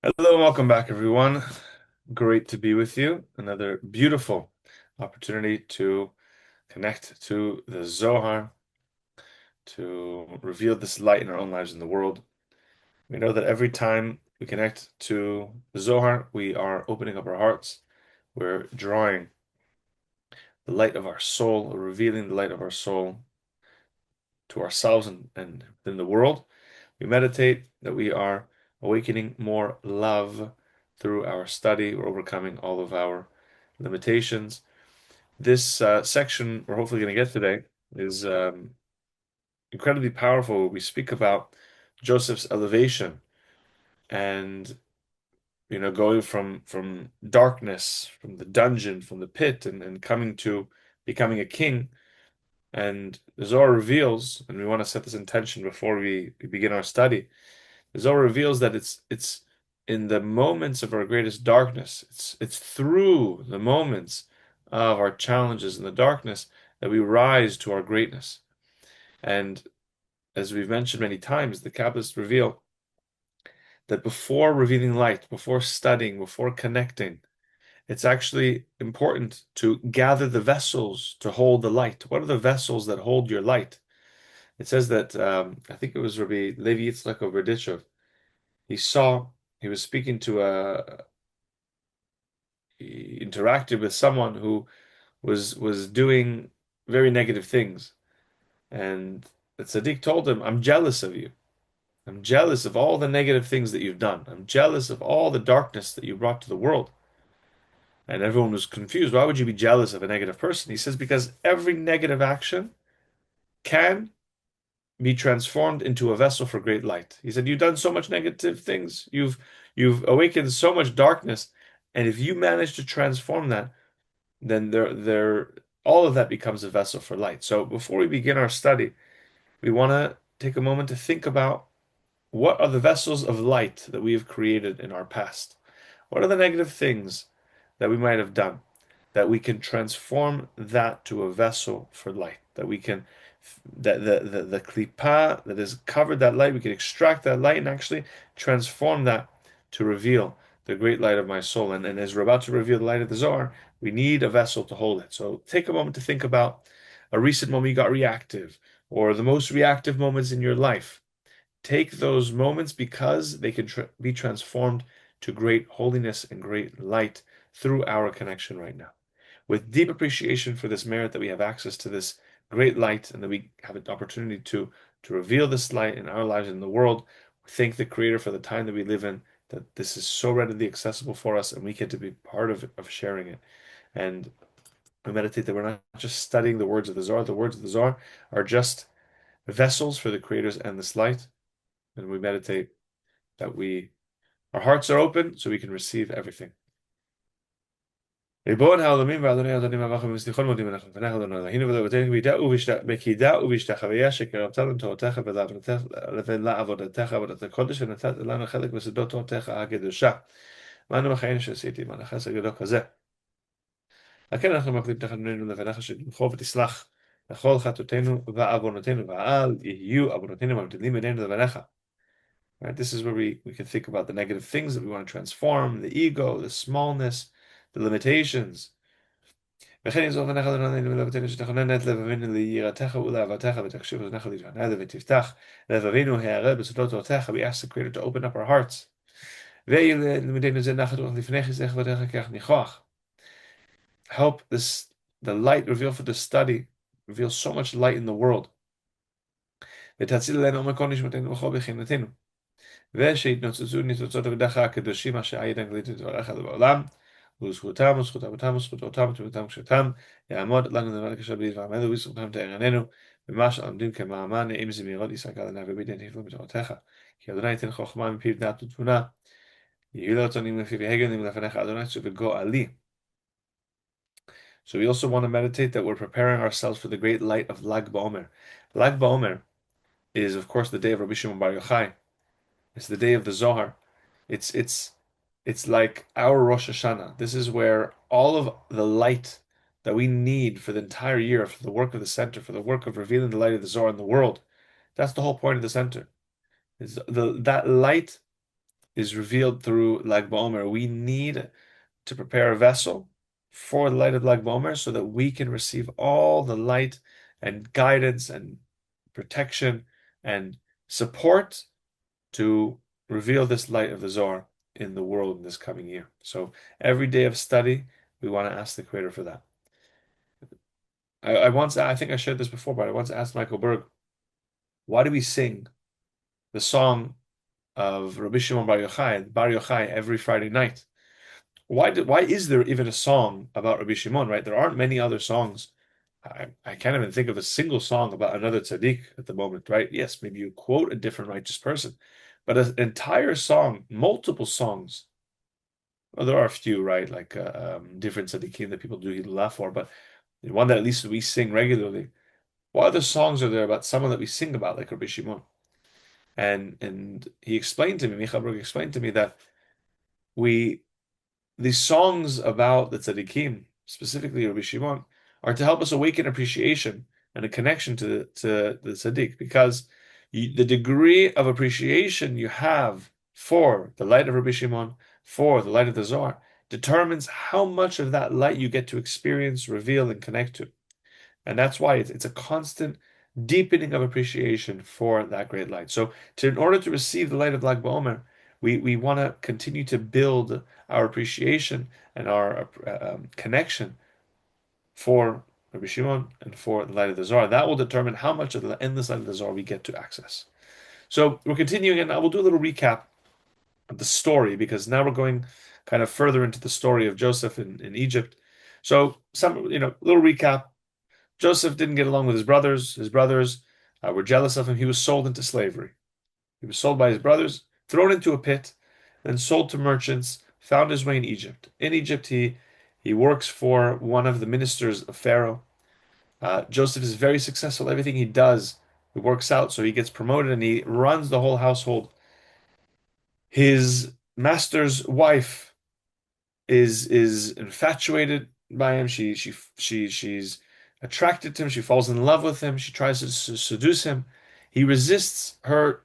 Hello and welcome back, everyone. Great to be with you. Another beautiful opportunity to connect to the Zohar, to reveal this light in our own lives in the world. We know that every time we connect to the Zohar, we are opening up our hearts. We're drawing the light of our soul, or revealing the light of our soul to ourselves and within the world. We meditate that we are awakening more love through our study. We're overcoming all of our limitations. This section we're hopefully going to get today is incredibly powerful. We speak about Joseph's elevation and going from darkness, from the dungeon, from the pit, and coming to becoming a king. And the Zohar reveals, and we want to set this intention before we begin our study. The Zohar reveals that it's in the moments of our greatest darkness. It's through the moments of our challenges in the darkness that we rise to our greatness. And as we've mentioned many times, the Kabbalists reveal that before revealing light, before studying, before connecting, it's actually important to gather the vessels to hold the light. What are the vessels that hold your light? It says that I think it was Rabbi Levi Yitzchak of Berditchev. He saw he was speaking to he interacted with someone who was doing very negative things, and the tzaddik told him, "I'm jealous of you. I'm jealous of all the negative things that you've done. I'm jealous of all the darkness that you brought to the world." And everyone was confused. Why would you be jealous of a negative person? He says, because every negative action can be transformed into a vessel for great light. He said, you've done so much negative things. You've awakened so much darkness. And if you manage to transform that, then there all of that becomes a vessel for light. So before we begin our study, we want to take a moment to think about what are the vessels of light that we have created in our past? What are the negative things that we might have done that we can transform that to a vessel for light? That we can, that the klipa that has covered that light, we can extract that light and actually transform that to reveal the great light of my soul. And as we're about to reveal the light of the Zohar, we need a vessel to hold it. So take a moment to think about a recent moment you got reactive, or the most reactive moments in your life. Take those moments because they can be transformed to great holiness and great light through our connection right now. With deep appreciation for this merit that we have access to this great light and that we have an opportunity to reveal this light in our lives and in the world, we thank the Creator for the time that we live in, that this is so readily accessible for us and we get to be part of sharing it. And we meditate that we're not just studying the words of the Zohar. The words of the Zohar are just vessels for the Creator's endless light. And we meditate that our hearts are open so we can receive everything. ריבון העולמים ואדוני האדונים המלך ומסליחון מודים אנחנו לפניך אדוני אלוהינו ולאבותינו בקידה ובהשתחוויה שקרבתנו תורתך ולעבודתך עבודת הקודש ונתת לנו חלק בסודות תורתך הקדושה. ואנו בחיינו שעשיתי עמנו חסד גדול כזה. על כן אנחנו מקדים תחננו לפניך שתמחו ותסלח לכל חטאותינו ועוונותינו ואל יהיו עוונותינו מבדילים בינינו לבניך. Right? This is where we can think about the negative things that we want to transform, the ego, the smallness, the limitations. וכן יזור פניך אדוני ולאבותינו שתכונן את לבבינו ליראתך ולאהבתך ותקשיב אוזניך להתענה ותפתח לבבינו הערה בסודות תורתך. We ask the Creator to open up our hearts. ויהיה ללמדנו זה נחת רוח לפני חסדך ודרך כך ניחוח. Help the light reveal for the study, reveal so much light in the world. ותציל אלינו עומק כל נשמתנו וכל בחינתנו. ושיתנוצצו ניצוצות עבדך הקדושים אשר עיד אנגלית לדבריך בעולם, וזכותם וזכות אבותם וזכות אותם ותמותם ושתם, יעמוד לנו דבר קשר בדבר עמנו וזכותם תארננו, במה שלמדים כמאמר נעים זמירות ישחק על עיניו וביטן תפלו בתורתך, כי אדוני ייתן חוכמה מפיו דעת ותבונה, יהיו לו רצונים מפיו הגלים לפניך אדוני וגואלי. So we also want to meditate that we're preparing ourselves for the great light of Lag BaOmer. Lag BaOmer is of course the day of Rabbi Shimon Bar Yochai. It's the day of the Zohar. It's like our Rosh Hashanah. This is where all of the light that we need for the entire year, for the work of the center, for the work of revealing the light of the Zohar in the world. That's the whole point of the center. That light is revealed through Lag BaOmer. We need to prepare a vessel for the light of Lag BaOmer so that we can receive all the light and guidance and protection and support to reveal this light of the Zohar in the world in this coming year. So every day of study, we want to ask the Creator for that. I think I shared this before, but I once asked Michael Berg, why do we sing the song of Rabbi Shimon Bar Yochai, every Friday night? Why is there even a song about Rabbi Shimon, right? There aren't many other songs. I can't even think of a single song about another tzaddik at the moment, right? Yes, maybe you quote a different righteous person, but an entire song, multiple songs. Well, there are a few, right? Like different tzaddikim that people do hillah for, but the one that at least we sing regularly. What other songs are there about someone that we sing about, like Rabbi Shimon? And he explained to me, Michael Berg explained to me that we these songs about the tzaddikim, specifically Rabbi Shimon, are to help us awaken appreciation and a connection to the tzaddik, because the degree of appreciation you have for the light of Rabbi Shimon, for the light of the Zohar, determines how much of that light you get to experience, reveal, and connect to. And that's why it's a constant deepening of appreciation for that great light. So, in order to receive the light of Lag BaOmer, we want to continue to build our appreciation and our connection for Rabbi Shimon and for the light of the Zohar. That will determine how much of the endless light of the Zohar we get to access. So we're continuing, and I will do a little recap of the story, because now we're going kind of further into the story of Joseph in Egypt. So little recap. Joseph didn't get along with his brothers. His brothers were jealous of him. He was sold into slavery. He was sold by his brothers, thrown into a pit, then sold to merchants, found his way in Egypt. In Egypt, he works for one of the ministers of Pharaoh. Joseph is very successful. Everything he does, it works out. So he gets promoted and he runs the whole household. His master's wife is infatuated by him. She's attracted to him. She falls in love with him. She tries to seduce him. He resists her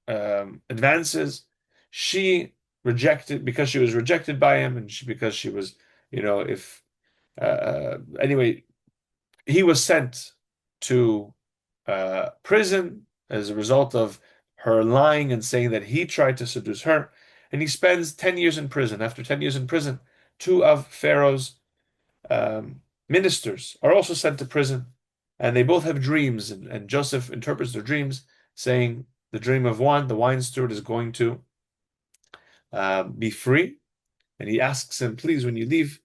advances. She rejected because she was rejected by him, and because she was, if anyway, he was sent to prison as a result of her lying and saying that he tried to seduce her. And he spends 10 years in prison. After 10 years in prison, two of Pharaoh's ministers are also sent to prison. And they both have dreams. And Joseph interprets their dreams, saying the dream of one, the wine steward, is going to be free. And he asks him, please, when you leave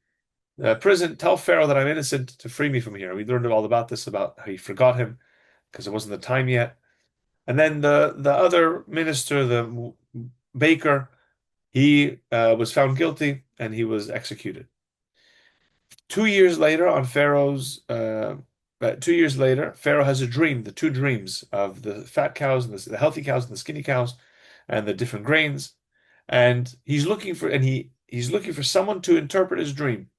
prison, tell Pharaoh that I'm innocent to free me from here. We learned all about this, about how he forgot him because it wasn't the time yet. And then the other minister, the baker, he was found guilty and he was executed. 2 years later, on Pharaoh's 2 years later, Pharaoh has a dream, the two dreams of the fat cows and the healthy cows and the skinny cows and the different grains. And he's looking for someone to interpret his dream.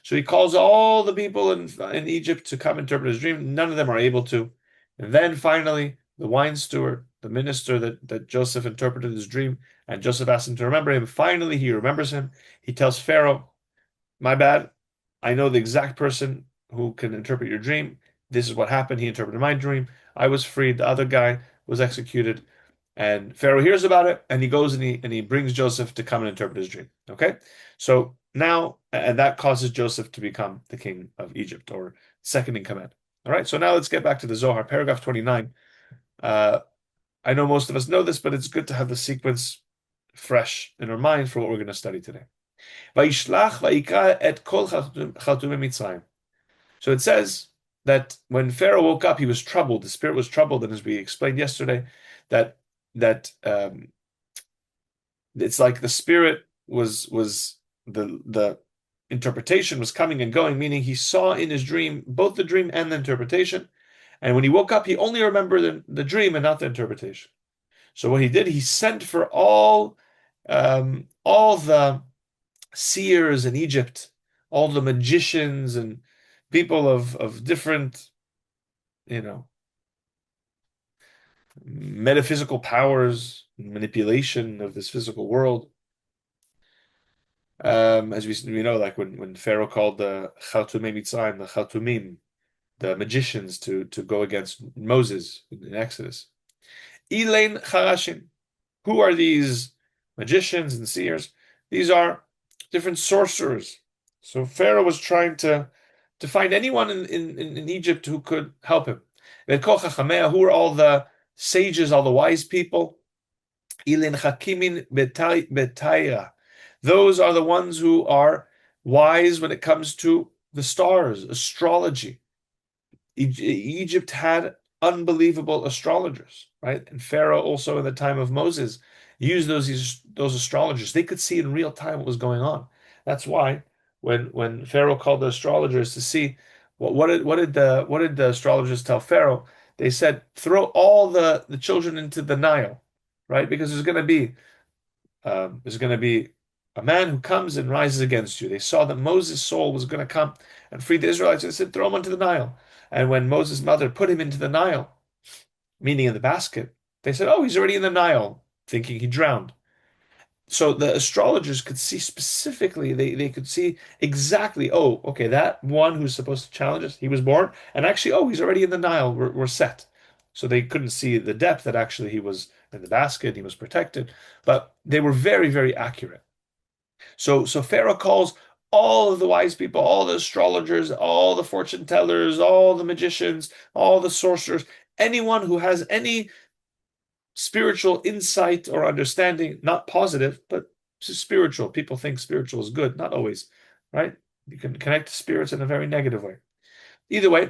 So he calls all the people in Egypt to come interpret his dream. None of them are able to. And then finally, the wine steward, the minister that Joseph interpreted his dream, and Joseph asked him to remember him. Finally, he remembers him. He tells Pharaoh, my bad. I know the exact person who can interpret your dream. This is what happened. He interpreted my dream. I was freed. The other guy was executed. And Pharaoh hears about it, and he goes and he brings Joseph to come and interpret his dream. Okay? So now, and that causes Joseph to become the king of Egypt, or second in command. All right, so now let's get back to the Zohar, paragraph 29. I know most of us know this, but it's good to have the sequence fresh in our mind for what we're going to study today. So it says that when Pharaoh woke up, he was troubled. The spirit was troubled, and as we explained yesterday, that it's like the spirit was the interpretation was coming and going, meaning he saw in his dream both the dream and the interpretation. And when he woke up, he only remembered the dream and not the interpretation. So what he did, he sent for all the seers in Egypt, all the magicians and people of different, metaphysical powers, manipulation of this physical world. As we know, like when Pharaoh called the Chatumim Mitzrayim, the Chatumim, the magicians, to go against Moses in Exodus. Elaine Charashim. Who are these magicians and seers? These are different sorcerers. So Pharaoh was trying to find anyone in Egypt who could help him. Who are all the sages, all the wise people? Ilin Hakimin Betaira. Those are the ones who are wise when it comes to the stars, astrology. Egypt had unbelievable astrologers, right? And Pharaoh also in the time of Moses used those astrologers. They could see in real time what was going on. That's why when Pharaoh called the astrologers to see what did the astrologers tell Pharaoh? They said throw all the children into the Nile, right? Because there's going to be a man who comes and rises against you. They saw that Moses' soul was going to come and free the Israelites. They said, throw him into the Nile. And when Moses' mother put him into the Nile, meaning in the basket, they said, oh, he's already in the Nile, thinking he drowned. So the astrologers could see specifically, they could see exactly, oh, okay, that one who's supposed to challenge us, he was born, and actually, oh, he's already in the Nile, we're set. So they couldn't see the depth that actually he was in the basket, he was protected, but they were very, very accurate. So Pharaoh calls all of the wise people, all the astrologers, all the fortune tellers, all the magicians, all the sorcerers, anyone who has any spiritual insight or understanding, not positive, but spiritual. People think spiritual is good, not always, right? You can connect to spirits in a very negative way. Either way,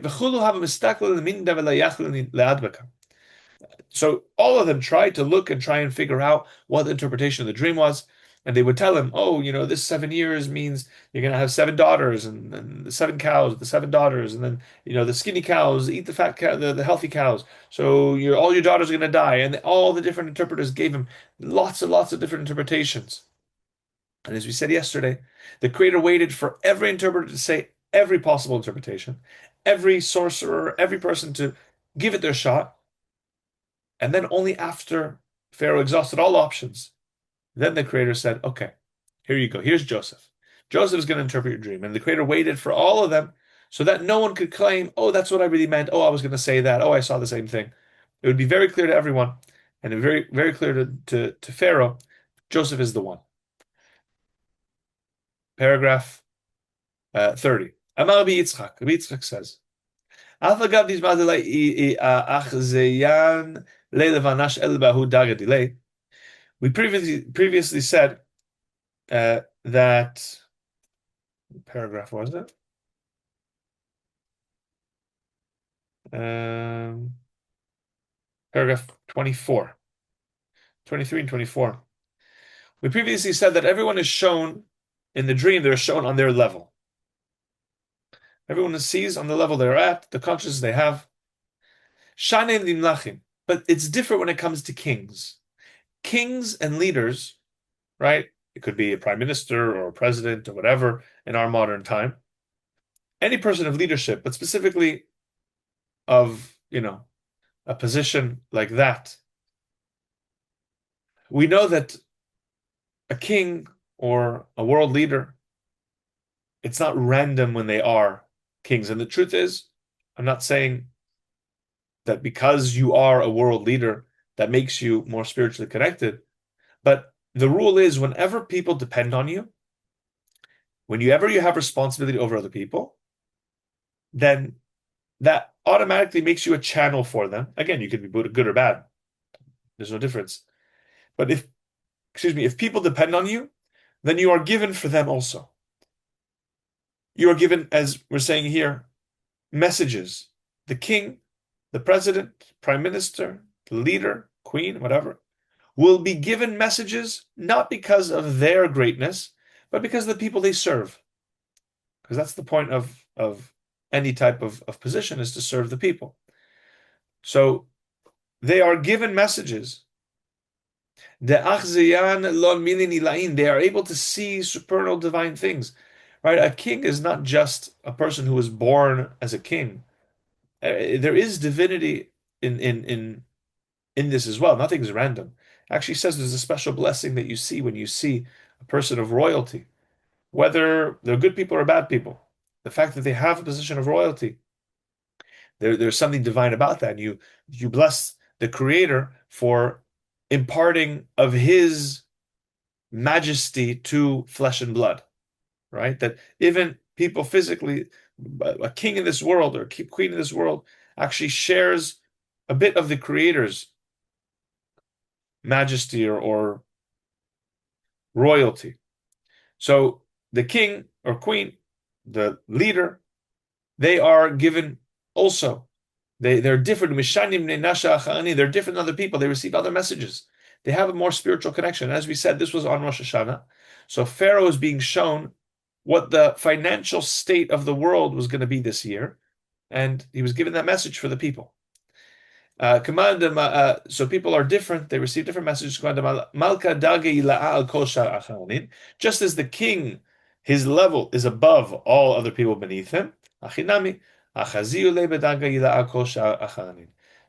so all of them tried to look and try and figure out what the interpretation of the dream was. And they would tell him, oh, this 7 years means you're going to have seven daughters and the seven cows, the seven daughters. And then, the skinny cows eat the fat cow, the healthy cows. So all your daughters are going to die. And all the different interpreters gave him lots and lots of different interpretations. And as we said yesterday, the Creator waited for every interpreter to say every possible interpretation, every sorcerer, every person to give it their shot. And then only after Pharaoh exhausted all options, then the Creator said, okay, here you go. Here's Joseph. Joseph is going to interpret your dream. And the Creator waited for all of them so that no one could claim, oh, that's what I really meant. Oh, I was going to say that. Oh, I saw the same thing. It would be very clear to everyone and very, very clear to Pharaoh, Joseph is the one. Paragraph 30. Amar Rabbi Yitzchak. Rabbi Yitzchak says, we previously said that paragraph was it? Paragraph 24, 23 and 24. We previously said that everyone is shown in the dream, they're shown on their level. Everyone sees on the level they're at, the consciousness they have. But it's different when it comes to kings. Kings and leaders, right? It could be a prime minister or a president or whatever in our modern time. Any person of leadership, but specifically of, a position like that. We know that a king or a world leader, it's not random when they are kings. And the truth is, I'm not saying that because you are a world leader, that makes you more spiritually connected. But the rule is whenever people depend on you, whenever you have responsibility over other people, then that automatically makes you a channel for them. Again, you could be good or bad. There's no difference. But if people depend on you, then you are given for them also. You are given, as we're saying here, messages. The king, the president, prime minister, the leader, queen, whatever, will be given messages not because of their greatness, but because of the people they serve. Because that's the point of any type of position, is to serve the people. So they are given messages. They are able to see supernal divine things. Right? A king is not just a person who was born as a king. There is divinity in this as well. Nothing is random. actually says there's a special blessing that you see when you see a person of royalty, whether they're good people or bad people. The fact that they have a position of royalty, there's something divine about that. And you bless the Creator for imparting of His majesty to flesh and blood, right? That even people physically, a king in this world or a queen in this world, actually shares a bit of the Creator's majesty or royalty. So the king or queen, the leader, they are given also. They're different. They're different than other people. They receive other messages. They have a more spiritual connection. As we said, this was on Rosh Hashanah. So Pharaoh is being shown what the financial state of the world was going to be this year. And he was given that message for the people. So people are different. They receive different messages. Just as the king, his level is above all other people beneath him.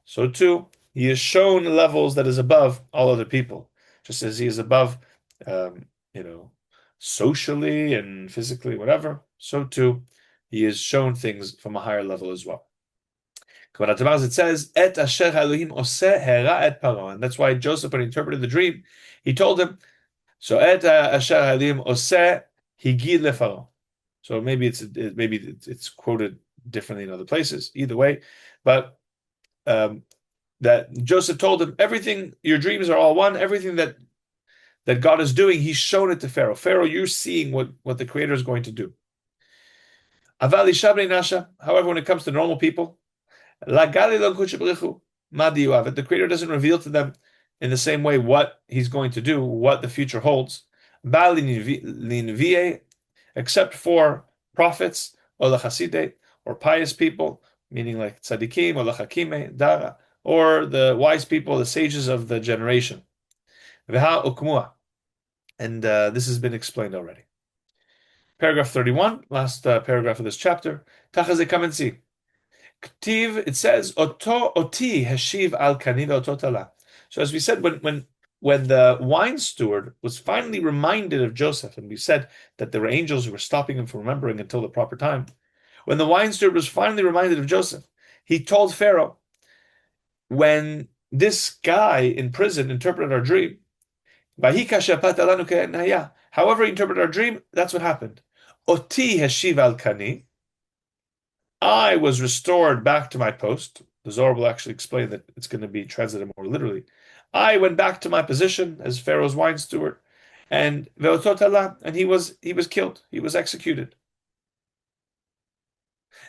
So too, he is shown levels that is above all other people. Just as he is above, um, socially and physically, whatever. So too, he is shown things from a higher level as well. It says, Et asher Elohim oseh hera et Paro. And that's why Joseph, when he interpreted the dream, he told him, so Et asher Elohim oseh higid leFaro. So maybe it's quoted differently in other places. Either way, but that Joseph told him, everything, your dreams are all one. Everything that God is doing, He's shown it to Pharaoh. Pharaoh, you're seeing what the Creator is going to do. However, when it comes to normal people, the Creator doesn't reveal to them in the same way what He's going to do, what the future holds, except for prophets or pious people, meaning like tzaddikim or lachakime, dara, or the wise people, the sages of the generation. And this has been explained already. Paragraph 31, last paragraph of this chapter. Come and see. It says, Oti heshiv al kani ve'oto tala. So as we said, when the wine steward was finally reminded of Joseph, and we said that there were angels who were stopping him from remembering until the proper time. When the wine steward was finally reminded of Joseph, he told Pharaoh, when this guy in prison interpreted our dream, however he interpreted our dream, that's what happened. Oti heshiv al kani. I was restored back to my post. The Zohar will actually explain that it's going to be translated more literally. I went back to my position as Pharaoh's wine steward, and he was killed. He was executed.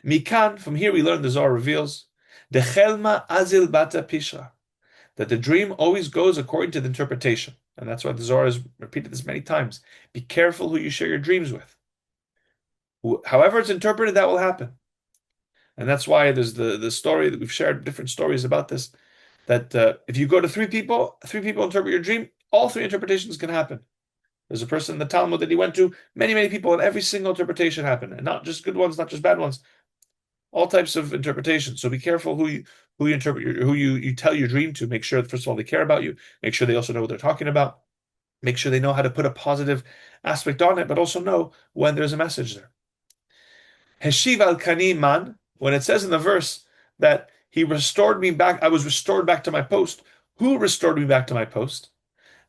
Mikan, from here we learn, the Zohar reveals, Dechelma azil bata pishra, that the dream always goes according to the interpretation. And that's why the Zohar has repeated this many times. Be careful who you share your dreams with. However it's interpreted, that will happen. And that's why there's the story that we've shared, different stories about this, that if you go to three people interpret your dream, all three interpretations can happen. There's a person in the Talmud that he went to, many people, and every single interpretation happened. And not just good ones, not just bad ones. All types of interpretations. So be careful who you interpret, who you tell your dream to. Make sure that, first of all, they care about you. Make sure they also know what they're talking about. Make sure they know how to put a positive aspect on it, but also know when there's a message there. Heshiv al kani man, when it says in the verse that he restored me back, I was restored back to my post. Who restored me back to my post?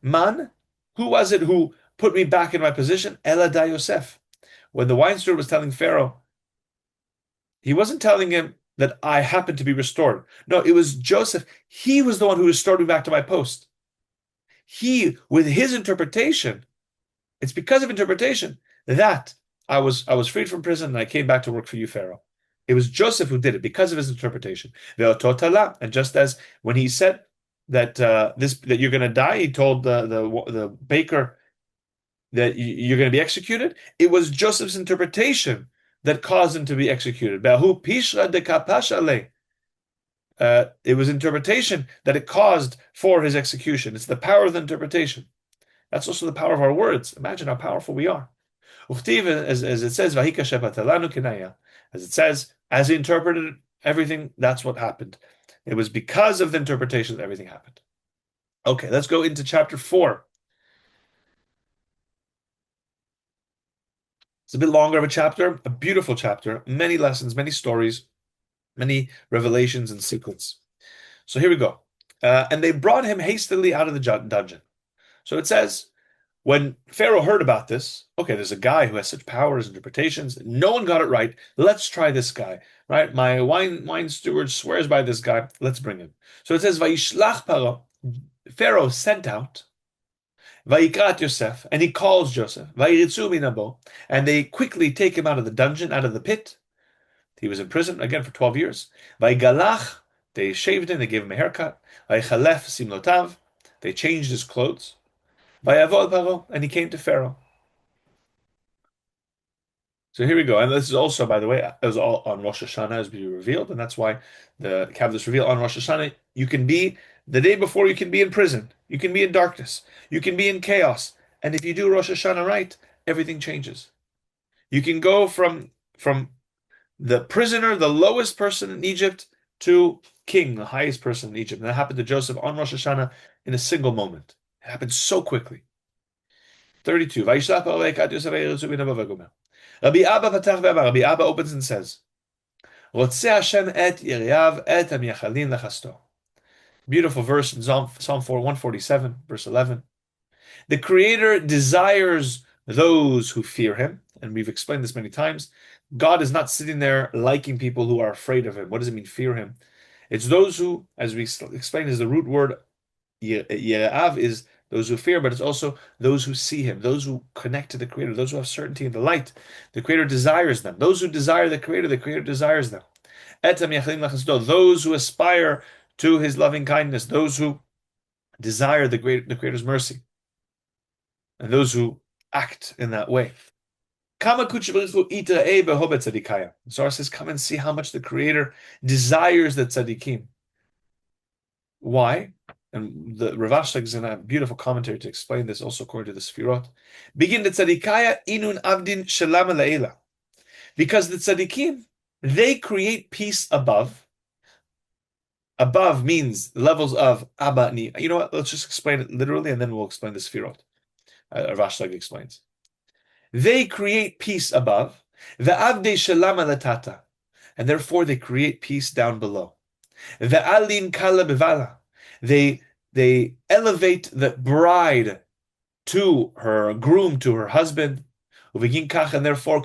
Man, who was it who put me back in my position? Ela da Yosef. When the wine steward was telling Pharaoh, he wasn't telling him that I happened to be restored. No, it was Joseph. He was the one who restored me back to my post. He, with his interpretation, it's because of interpretation that I was freed from prison and I came back to work for you, Pharaoh. It was Joseph who did it because of his interpretation. And just as when he said that you're going to die, he told the baker that you're going to be executed. It was Joseph's interpretation that caused him to be executed. It was interpretation that it caused for his execution. It's the power of the interpretation. That's also the power of our words. Imagine how powerful we are. As it says, as it says, as he interpreted everything, that's what happened. It was because of the interpretation that everything happened. Okay, let's go into chapter 4. It's a bit longer of a chapter, a beautiful chapter, many lessons, many stories, many revelations and secrets. So here we go. And they brought him hastily out of the dungeon. So it says, when Pharaoh heard about this, okay, there's a guy who has such powers, interpretations. No one got it right. Let's try this guy, right? My wine steward swears by this guy. Let's bring him. So it says, Vayishlach Paro. Pharaoh sent out Vayikrat Yosef, and he calls Joseph. Vayiritzu minabo, and they quickly take him out of the dungeon, out of the pit. He was in prison again for 12 years. Vayigalach, they shaved him, they gave him a haircut. Vayichalef simlotav, they changed his clothes. Vayavol Paro, and he came to Pharaoh. So here we go. And this is also, by the way, it was all on Rosh Hashanah as we revealed, and that's why the Kabbalah reveal on Rosh Hashanah. You can be the day before, you can be in prison, you can be in darkness, you can be in chaos, and if you do Rosh Hashanah right, everything changes. You can go from the prisoner, the lowest person in Egypt, to king, the highest person in Egypt. And that happened to Joseph on Rosh Hashanah in a single moment. It happened so quickly. 32. Rabbi Abba patach ve'amar. Rabbi Abba opens and says, "Rotzeh Hashem et yiriav et hamiyachalin lechasto." Beautiful verse in Psalm 147, verse 11. The Creator desires those who fear Him, and we've explained this many times. God is not sitting there liking people who are afraid of Him. What does it mean, fear Him? It's those who, as we explained, is the root word yirav is those who fear, but it's also those who see Him, those who connect to the Creator, those who have certainty in the light. The Creator desires them. Those who desire the Creator desires them. Those who aspire to His loving kindness, those who desire the Creator's mercy, and those who act in that way. Zohar says, come and see how much the Creator desires the tzaddikim. Why? And the Rav Ashlag is in a beautiful commentary to explain this, also according to the Sfirot. Begin the tzaddikaya inun abdin shalama le'ela. Because the tzaddikim, they create peace above. Above means levels of Abba Ni. You know what? Let's just explain it literally, and then we'll explain the Sfirot. Rav Ashlag explains. They create peace above. The abde shalama latata. And therefore they create peace down below. The alin kala bevala. They elevate the bride to her groom, to her husband, and therefore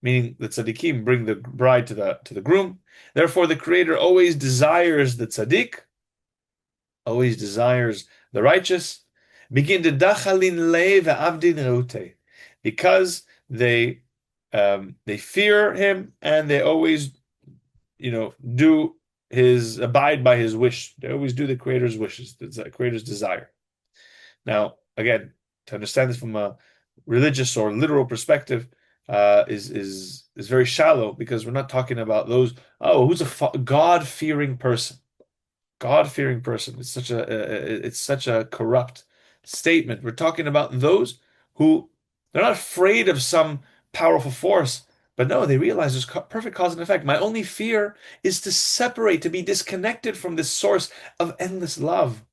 meaning the tzaddikim bring the bride to the groom. Therefore, the Creator always desires the tzaddik, always desires the righteous. Begin to dachalin le ve'avdin reute, because they fear Him and they always, abide by His wish. They always do the Creator's wishes, the Creator's desire. Now, again, to understand this from a religious or literal perspective is very shallow, because we're not talking about those. Who's a God-fearing person? God-fearing person. It's such a corrupt statement. We're talking about those who they're not afraid of some powerful force. But no, they realize there's perfect cause and effect. My only fear is to separate, to be disconnected from this source of endless love.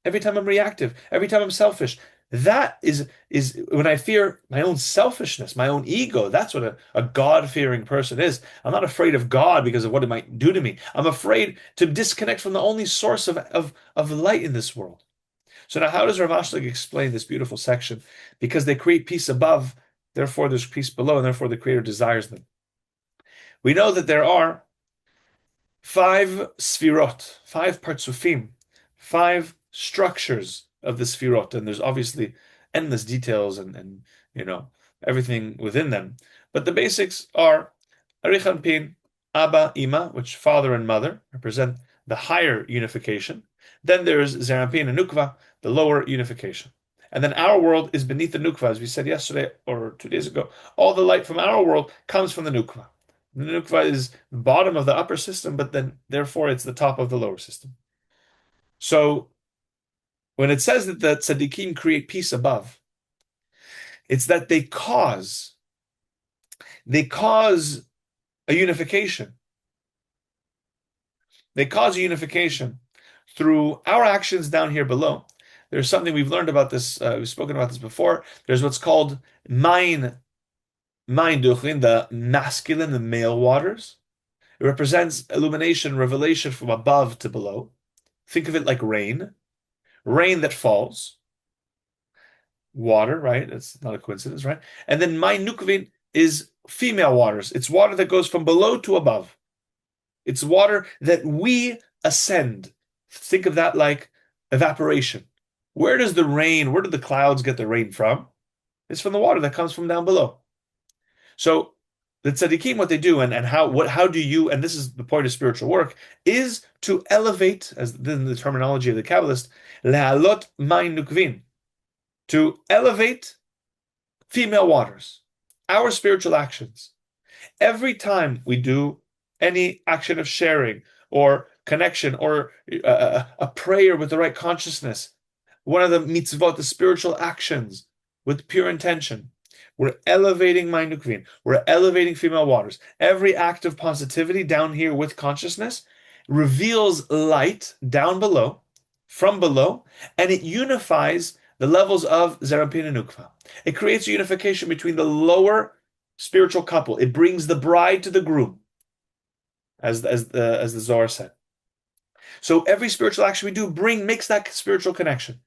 Every time I'm reactive, every time I'm selfish, that is when I fear my own selfishness, my own ego. That's what a God-fearing person is. I'm not afraid of God because of what it might do to me. I'm afraid to disconnect from the only source of light in this world. So now how does Rav Ashlag explain this beautiful section? Because they create peace above, therefore there's peace below, and therefore the Creator desires them. We know that there are 5 sfirot, 5 partsufim, 5 structures of the sfirot, and there's obviously endless details and everything within them. But the basics are Arich Anpin, Abba, Ima, which father and mother represent the higher unification. Then there's Zeir Anpin and Nukva, the lower unification. And then our world is beneath the Nukva, as we said yesterday or 2 days ago. All the light from our world comes from the Nukva. The Nukva is the bottom of the upper system, but then therefore it's the top of the lower system. So when it says that the tzaddikim create peace above, it's that they cause a unification. They cause a unification through our actions down here below. There's something we've learned about this. We've spoken about this before. There's what's called mein duchin, the masculine, the male waters. It represents illumination, revelation from above to below. Think of it like rain, rain that falls, water, right? It's not a coincidence, right? And then mein nukvin is female waters. It's water that goes from below to above. It's water that we ascend. Think of that like evaporation. Where does the rain, where do the clouds get the rain from? It's from the water that comes from down below. So the tzaddikim, what they do, and how do you, and this is the point of spiritual work, is to elevate, as in the terminology of the Kabbalist, lehalot mein nukvin, to elevate female waters, our spiritual actions. Every time we do any action of sharing or connection or a prayer with the right consciousness, one of the mitzvot, the spiritual actions with pure intention, we're elevating mein nukvin. We're elevating female waters. Every act of positivity down here with consciousness reveals light down below, from below, and it unifies the levels of Zerampin and Nukva. It creates a unification between the lower spiritual couple. It brings the bride to the groom, as the Zohar said. So every spiritual action we do makes that spiritual connection.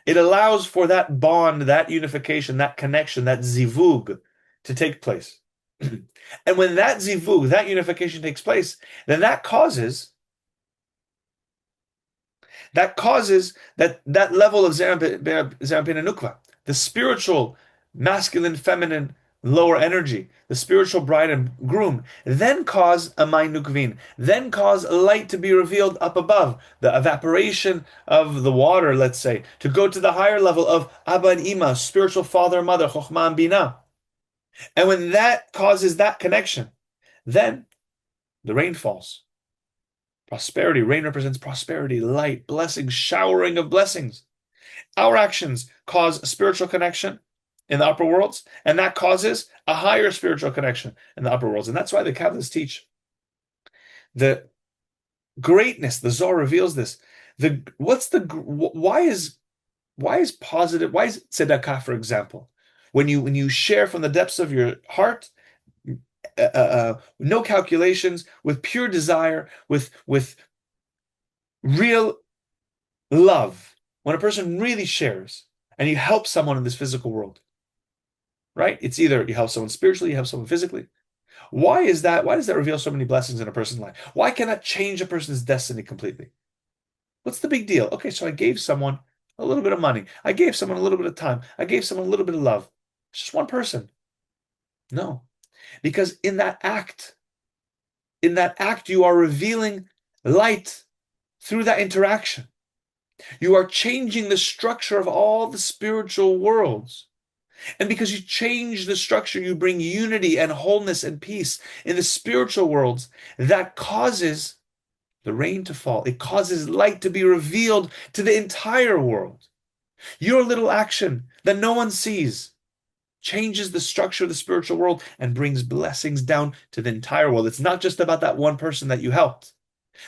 It allows for that bond, that unification, that connection, that zivug to take place. And when that zivug, that unification takes place, then that causes that level of Zerampin and Nukva, the spiritual, masculine, feminine, lower energy, the spiritual bride and groom, then cause a mein nukvin, then cause light to be revealed up above, the evaporation of the water, let's say, to go to the higher level of Abba and Ima, spiritual father and mother, Chokhmah and Binah. And when that causes that connection, then the rain falls. Prosperity, rain represents prosperity, light, blessings, showering of blessings. Our actions cause a spiritual connection in the upper worlds, and that causes a higher spiritual connection in the upper worlds. And that's why the Kabbalists teach the greatness. The Zohar reveals this. Why is tzedakah, for example, when you share from the depths of your heart, no calculations, with pure desire, with real love, when a person really shares and you help someone in this physical world, right? It's either you help someone spiritually, you help someone physically. Why is that? Why does that reveal so many blessings in a person's life? Why can that change a person's destiny completely? What's the big deal? Okay, so I gave someone a little bit of money. I gave someone a little bit of time. I gave someone a little bit of love. It's just one person. No. Because in that act, you are revealing light through that interaction. You are changing the structure of all the spiritual worlds. And because you change the structure, you bring unity and wholeness and peace in the spiritual worlds. That causes the rain to fall. It causes light to be revealed to the entire world. Your little action that no one sees changes the structure of the spiritual world and brings blessings down to the entire world. It's not just about that one person that you helped.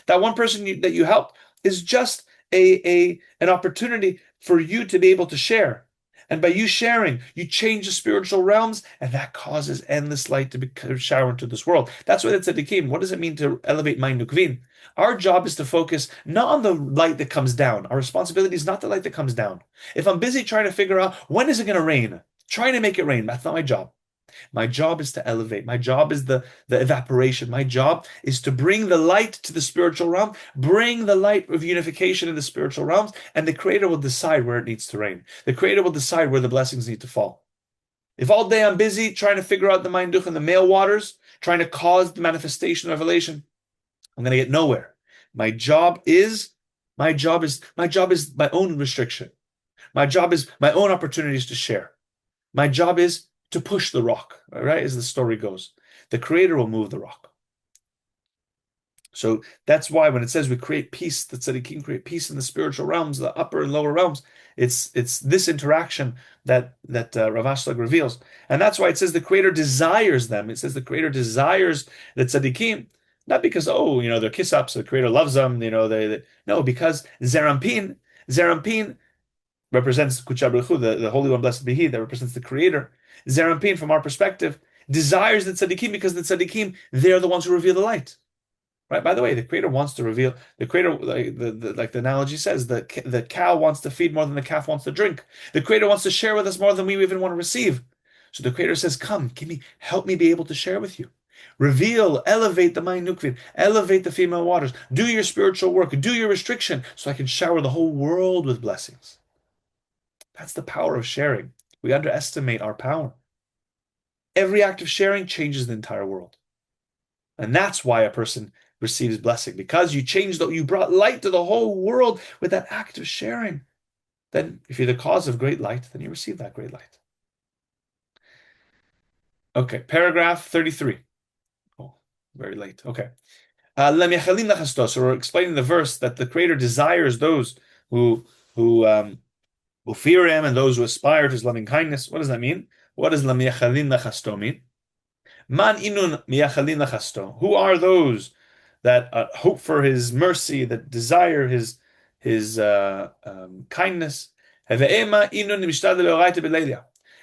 That one person that you helped is just an opportunity for you to be able to share. And by you sharing, you change the spiritual realms, and that causes endless light to be showered into this world. That's what it's a tzaddikim. What does it mean to elevate mein nukvin? Our job is to focus not on the light that comes down. Our responsibility is not the light that comes down. If I'm busy trying to figure out when is it going to rain, trying to make it rain, that's not my job. My job is to elevate. My job is the evaporation. My job is to bring the light to the spiritual realm, bring the light of unification in the spiritual realms, and the Creator will decide where it needs to rain. The Creator will decide where the blessings need to fall. If all day I'm busy trying to figure out the mein duch and the male waters, trying to cause the manifestation of revelation, I'm going to get nowhere. My job is my own restriction. My job is my own opportunities to share. My job is to push the rock, right? As the story goes, the Creator will move the rock. So that's why when it says we create peace, the tzaddikim create peace in the spiritual realms, the upper and lower realms. It's this interaction that Rav Ashlag reveals, and that's why it says the Creator desires them. It says the Creator desires the tzaddikim Not because, oh, they're kiss-ups, the Creator loves them, no, because Zerampin represents Kucha Baruch Hu, the Holy One, blessed be He, that represents the Creator. Zerampin, from our perspective, desires the tzaddikim because the tzaddikim, they're the ones who reveal the light. Right. By the way, the Creator wants to reveal. The Creator, like the analogy says, the cow wants to feed more than the calf wants to drink. The Creator wants to share with us more than we even want to receive. So the Creator says, "Come, help me be able to share with you. Reveal, elevate the Mayin Nukvin, elevate the female waters. Do your spiritual work, do your restriction, so I can shower the whole world with blessings." That's the power of sharing. We underestimate our power. Every act of sharing changes the entire world, and that's why a person receives blessing, because you brought light to the whole world with that act of sharing. Then if you're the cause of great light, then you receive that great light. Okay, paragraph 33. Oh, very late. Okay. So we're explaining the verse that the Creator desires those who fear Him and those who aspire to His loving kindness. What does that mean? What does lam yachalin lachasto mean? Man inun miyachalin lachasto. Who are those that hope for His mercy, that desire His kindness?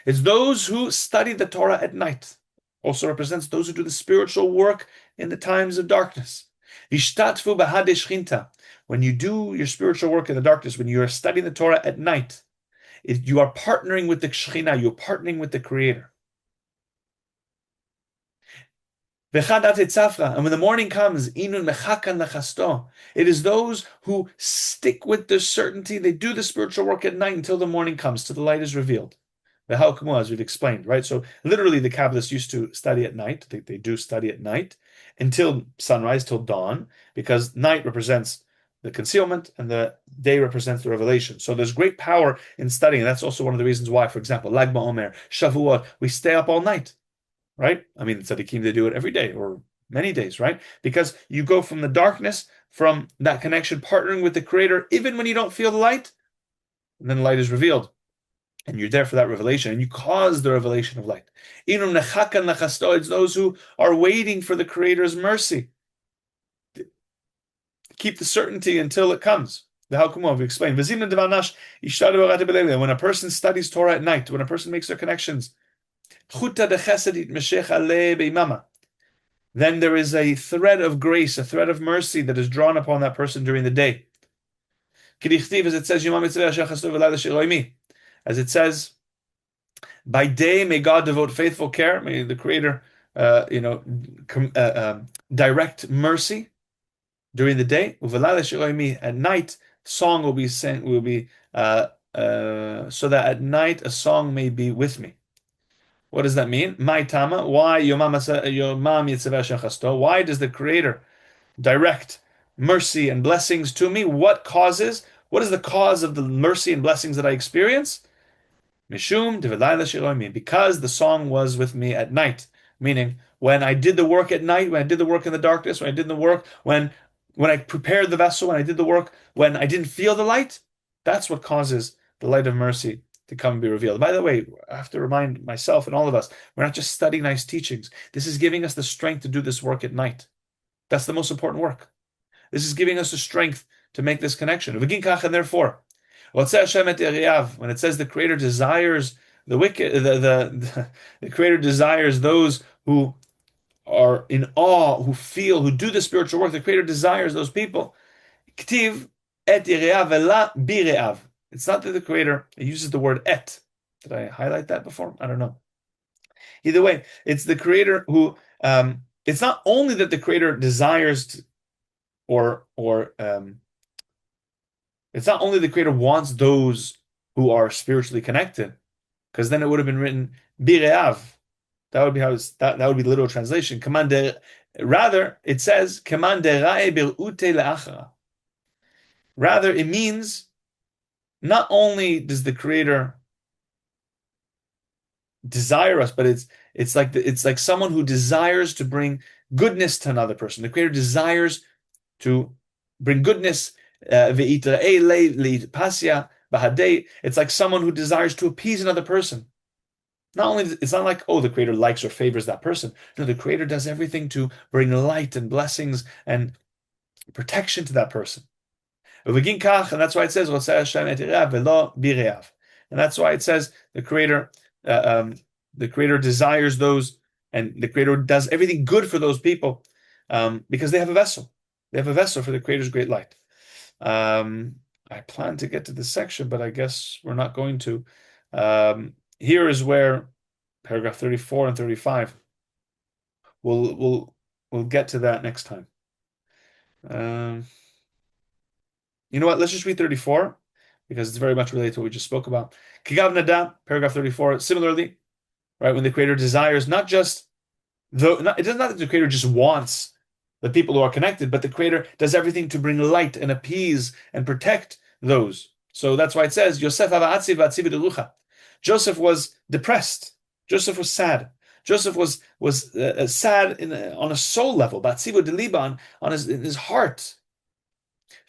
It's those who study the Torah at night. Also represents those who do the spiritual work in the times of darkness. When you do your spiritual work in the darkness, when you are studying the Torah at night, you are partnering with the Shekhinah, you're partnering with the Creator. And when the morning comes, it is those who stick with the certainty, they do the spiritual work at night until the morning comes, till the light is revealed. As we've explained, right? So literally the Kabbalists used to study at night. They do study at night until sunrise, till dawn, because night represents the concealment and the day represents the revelation. So there's great power in studying. That's also one of the reasons why, for example, Lag BaOmer, Shavuot, we stay up all night, right? I mean, tzaddikim, they do it every day or many days, right? Because you go from the darkness, from that connection, partnering with the Creator, even when you don't feel the light, and then the light is revealed. And you're there for that revelation, and you cause the revelation of light. It's those who are waiting for the Creator's mercy. Keep the certainty until it comes. The Halkumah, we explained. When a person studies Torah at night, when a person makes their connections, then there is a thread of grace, a thread of mercy that is drawn upon that person during the day. As it says, by day may God devote faithful care, may the Creator, direct mercy during the day. At night, song will be sung, so that at night a song may be with me. What does that mean? My tama. Why Why does the Creator direct mercy and blessings to me? What is the cause of the mercy and blessings that I experience? Mishum because the song was with me at night. Meaning, when I did the work at night, when I did the work in the darkness, when I did the work, when I prepared the vessel, when I did the work, when I didn't feel the light, that's what causes the light of mercy to come and be revealed. By the way, I have to remind myself and all of us, we're not just studying nice teachings. This is giving us the strength to do this work at night. That's the most important work. This is giving us the strength to make this connection. And therefore, when it says the Creator desires the wicked, the Creator desires those who are in awe, who do the spiritual work. The Creator desires those people. Ktiv et vela bire'av. It's not that the Creator uses the word et. Did I highlight that before? I don't know. Either way, it's the Creator who. It's not only that the Creator desires, it's not only the Creator wants those who are spiritually connected, because then it would have been written bire'av. That would be that would be the literal translation. Rather, it says rather, it means not only does the Creator desire us, but it's like someone who desires to bring goodness to another person. The Creator desires to bring goodness. It's like someone who desires to appease another person. Not only, it's not like, oh, the Creator likes or favors that person. No, the Creator does everything to bring light and blessings and protection to that person. And that's why it says, and that's why it says the Creator desires those, and the Creator does everything good for those people because they have a vessel. They have a vessel for the Creator's great light. I plan to get to this section, but I guess we're not going to. Here is where paragraph 34 and 35. We'll get to that next time. You know what? Let's just read 34 because it's very much related to what we just spoke about. Kigav Nada, paragraph 34. Similarly, right, when the Creator desires not just it does not that the Creator just wants the people who are connected, but the Creator does everything to bring light and appease and protect those. So that's why it says, Yosef Joseph was depressed. Joseph was sad. Joseph was sad on a soul level, on his heart.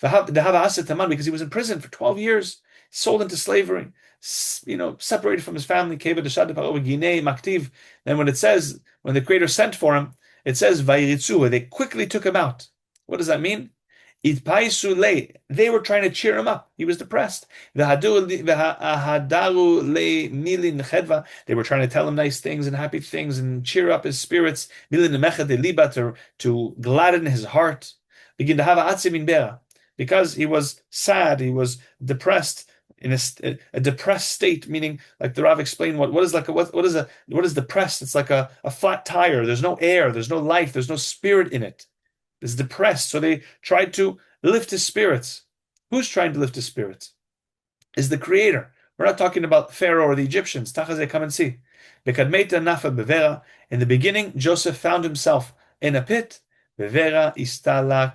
Because he was in prison for 12 years, sold into slavery, separated from his family. Then when the Creator sent for him, it says, they quickly took him out. What does that mean? They were trying to cheer him up. He was depressed. They were trying to tell him nice things and happy things and cheer up his spirits, to gladden his heart. Because he was sad, he was depressed, in a depressed state, meaning, like the Rav explained, what is depressed? It's like a flat tire. There's no air, there's no life, there's no spirit in it. It's depressed. So they tried to lift his spirits. Who's trying to lift his spirits? Is the Creator. We're not talking about Pharaoh or the Egyptians. Tachazeh, come and see. In the beginning, Joseph found himself in a pit. Bevera istalak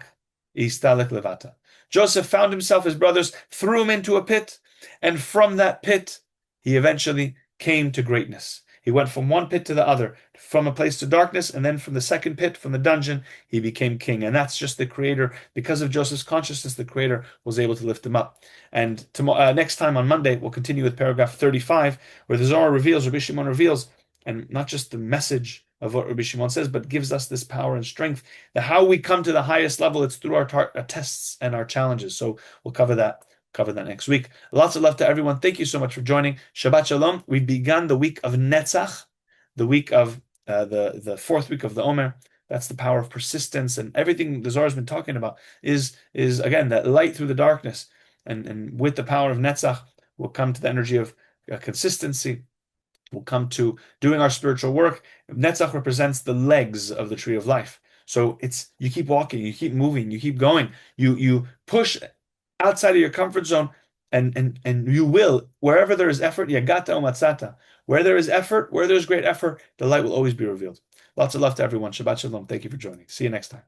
levata. Joseph found himself, his brothers threw him into a pit, and from that pit, he eventually came to greatness. He went from one pit to the other, from a place to darkness, and then from the second pit, from the dungeon, he became king. And that's just the Creator. Because of Joseph's consciousness, the Creator was able to lift him up. And next time on Monday, we'll continue with paragraph 35, where the Zohar reveals, Rabbi Shimon reveals, and not just the message of what Rabbi Shimon says, but gives us this power and strength. That how we come to the highest level, it's through our tests and our challenges. So we'll cover that next week. Lots of love to everyone. Thank you so much for joining. Shabbat Shalom. We've begun the week of Netzach, the week of the fourth week of the Omer. That's the power of persistence, and everything the Zohar has been talking about is again that light through the darkness, and with the power of Netzach, we'll come to the energy of consistency. We'll come to doing our spiritual work. Netzach represents the legs of the tree of life. So you keep walking, you keep moving, you keep going, you push outside of your comfort zone, and you will, wherever there is effort, yagata umatzata. Where there is effort, where there is great effort, the light will always be revealed. Lots of love to everyone. Shabbat Shalom. Thank you for joining. See you next time.